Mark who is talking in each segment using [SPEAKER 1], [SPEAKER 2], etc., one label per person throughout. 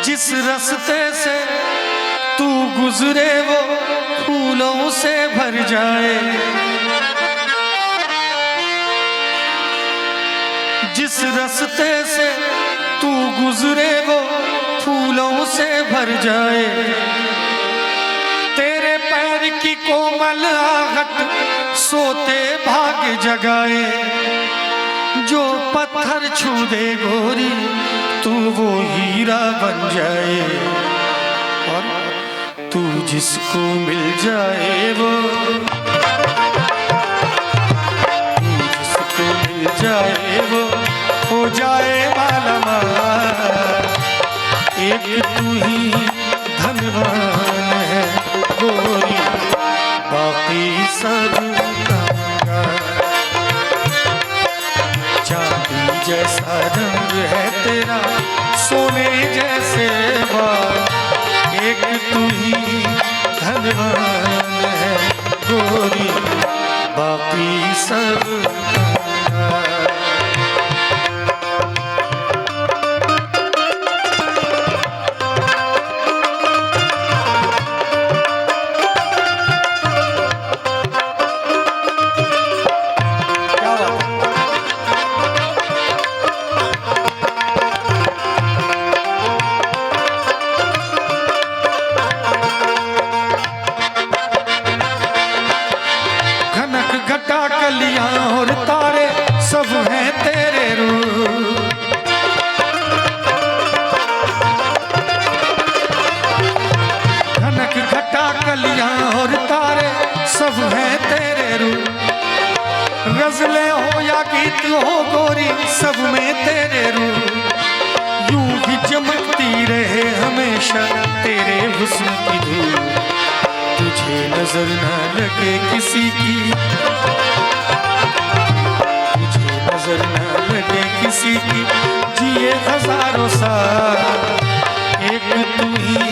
[SPEAKER 1] जिस रास्ते से तू गुजरे वो फूलों से भर जाए, जिस रास्ते से तू गुजरे वो फूलों से भर जाए। तेरे पैर की कोमल आहट सोते भाग जगाए। जो पत्थर छू दे गोरी तू वो हीरा बन जाए, और तू जिसको मिल जाए वो, तू जिसको मिल जाए वो हो जाए मालामाल। एक तू ही धनवान है गोरी, बाकी सब चांदी जैसा रंग है तेरा, सोने जैसे बाल। एक तू ही धनवान है गोरी, बाकी सब और तारे सब हैं तेरे रूप। घनक घटा कलियां और तारे सब हैं तेरे रूप। गजलें हो या गीत हो गोरी सब में तेरे रूप। यूं ही चमकती रहे हमेशा तेरे हुस्न की धूप। तुझे नजर ना लगे किसी की, नजर न लगे किसी की, जिए हजारों साल। एक तू ही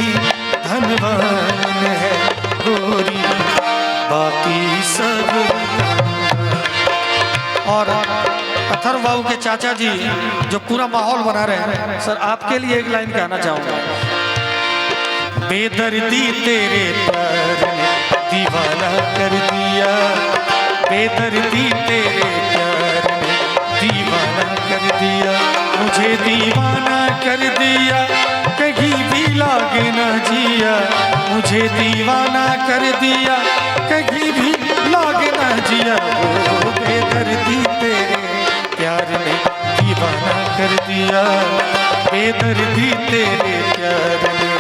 [SPEAKER 1] धनवान है गोरी, बाकी सब। और अथर्व बाबू के चाचा जी जो पूरा माहौल बना रहे हैं, सर आपके लिए एक लाइन कहना चाहूंगा। बेदर्दी तेरे प्यार ने दीवाना कर दिया, बेदर्दी तेरे प्यार ने दीवाना कर दिया। मुझे दीवाना कर दिया, कहीं भी लागे ना जिया। मुझे दीवाना कर दिया, कहीं भी लागे ना जिया। ओ बेदर्दी तेरे प्यार ने दीवाना कर दिया, बेदर्दी तेरे प्यार ने।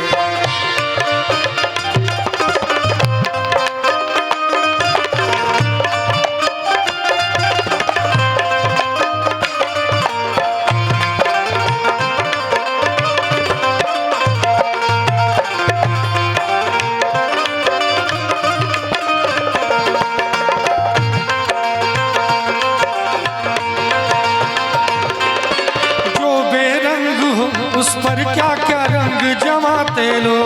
[SPEAKER 1] उस पर क्या क्या रंग जमाते लो,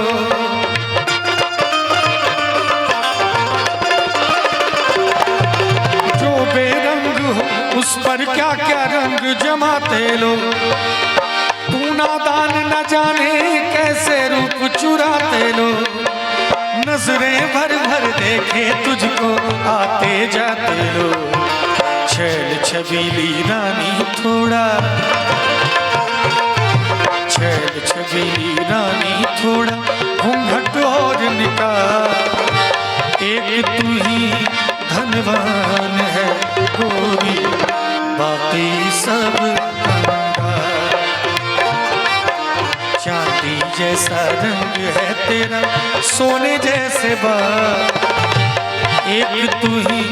[SPEAKER 1] जो बेरंग हो उस पर क्या क्या रंग जमाते लो। तू नादान न जाने कैसे रूप चुराते लो। नजरें भर भर देखे तुझको आते जाते लो। छैल छबीली रानी थोड़ा, छैल छबीली रानी थोड़ा घूंघट और निकाल। एक तू ही धनवान है गोरी, बाकी सब कंगाल। चांदी जैसा रंग है तेरा, सोने जैसे बाल। एक तू ही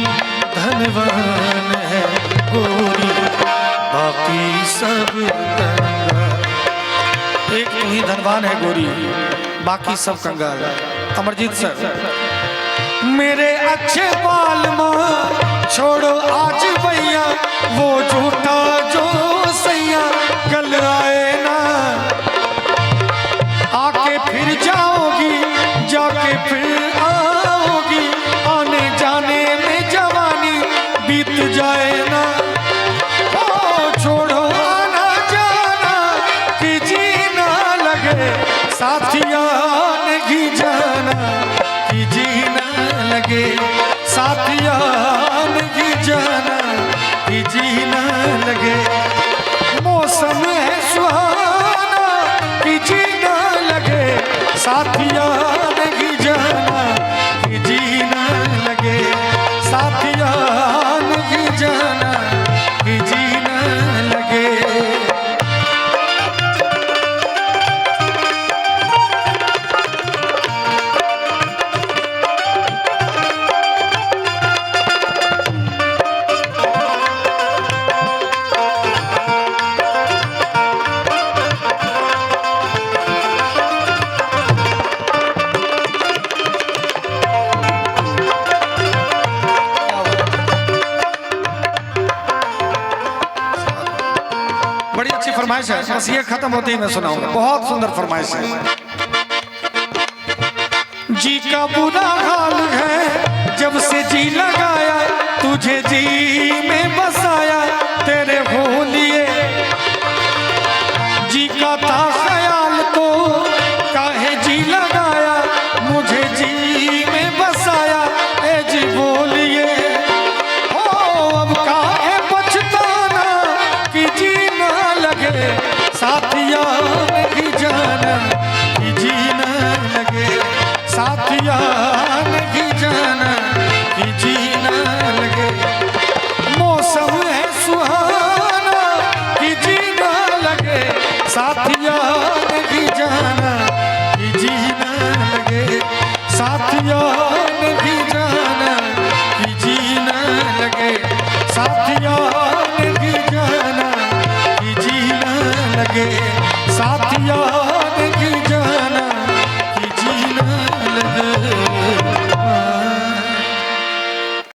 [SPEAKER 1] धनवान है गोरी, बाकी सब कंगाल। एक तू ही धनवान है गोरी, बाकी सब कंगाल। अमरजीत सर। मेरे अच्छे बाल माँ छोड़ो आज भैया, वो झूठा जो सैया कल आए ना। आके फिर जाओगी, जाके फिर आओगी। आने जाने में जवानी बीत जाए ना। ओ छोड़ो आना जाना कि जीना लगे। साथिया नहीं जाना कि जीना लगे, साथिया नहीं जाना कि जीना लगे। मौसम है सुहाना कि जीना लगे, साथिया नहीं जाना कि जीना लगे, साथिया नहीं जाना कि जीना लगे। बड़ी अच्छी फरमाइश है, बस ये खत्म होते ही मैं सुनाऊंगा। बहुत सुंदर फरमाइश है। जी का बुरा हाल है जब से जी लगाया, तुझे जी में बसाया, तेरे होली